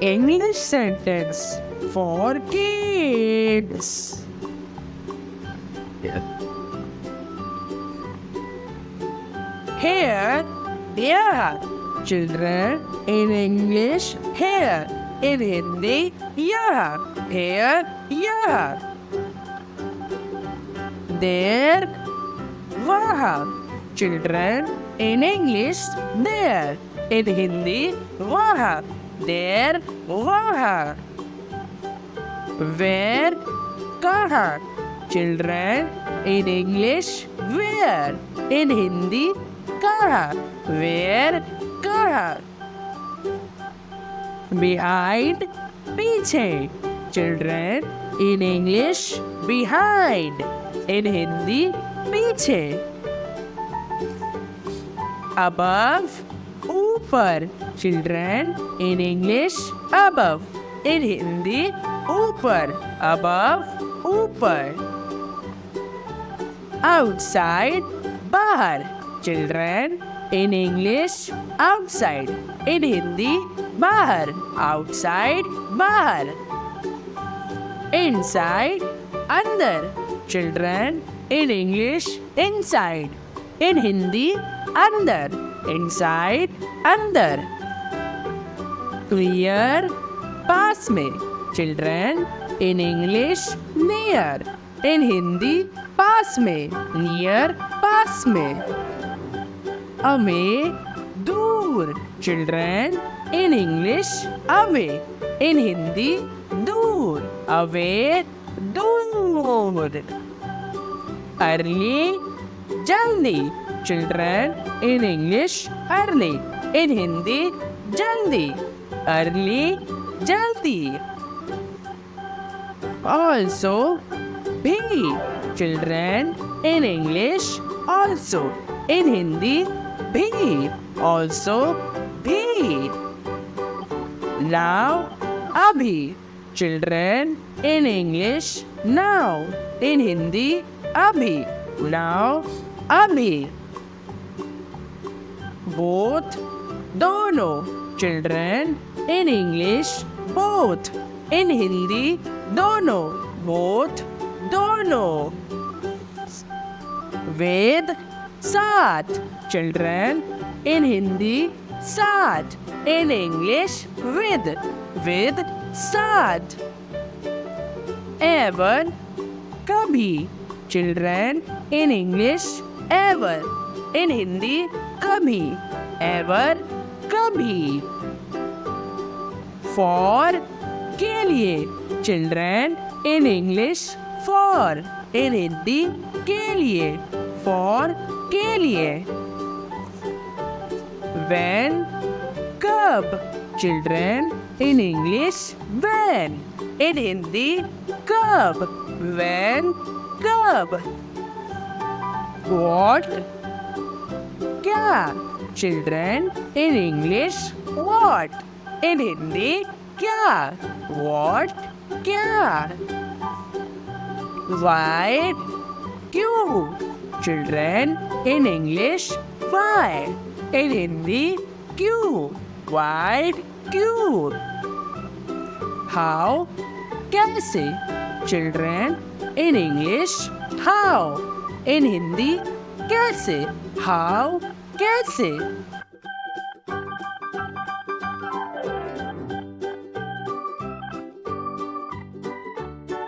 English sentence for kids. Here, yeah. Children in English, here. In Hindi, yeah. Here, yeah. There, वहाँ. Children in English, there. In Hindi, वहाँ. There, वहाँ. Where, कहाँ. Children in English, where. In Hindi, कहाँ. Where, कहाँ. Behind, पीछे. Children in English, behind. In Hindi, पीछे. Above, ऊपर. Children in English, above. In Hindi, ऊपर. Above, ऊपर. Outside, बाहर. Children in English, outside. In Hindi, बाहर. Outside, बाहर. Inside, अंदर. Children in English, inside. In Hindi, अंदर. Inside, अंदर. Near, पास में. Children in English, near. In Hindi, पास में. Near, पास में. Away, दूर. Children in English, away. In Hindi, दूर. Away, दूर. Early, जल्दी. Children in English, early. In Hindi, जल्दी. Early, जल्दी. Also, भी. Children in English, also. In Hindi, भी. Also, भी. Now, अभी. Children in English, now. In Hindi, अभी. Now, अभी. Both, दोनों. Children in English, both. In Hindi, दोनों. Both, दोनों. With, साथ. Children in Hindi, साथ. In English, with. With, साथ. Ever, कभी. Children in English, ever. In Hindi, कभी. Ever, कभी. For, के लिए. Children in English, for. In Hindi, के लिए. For, के लिए. When, कब. Children in English, when. In Hindi, कब. When, कब. What, क्या. Children in English, what. In Hindi, क्या. What, क्या. Why, क्यों. Children in English, why. In Hindi, क्यों. Why, क्यों. How, कैसे. Children in English, how. In Hindi, कैसे. How, कैसे.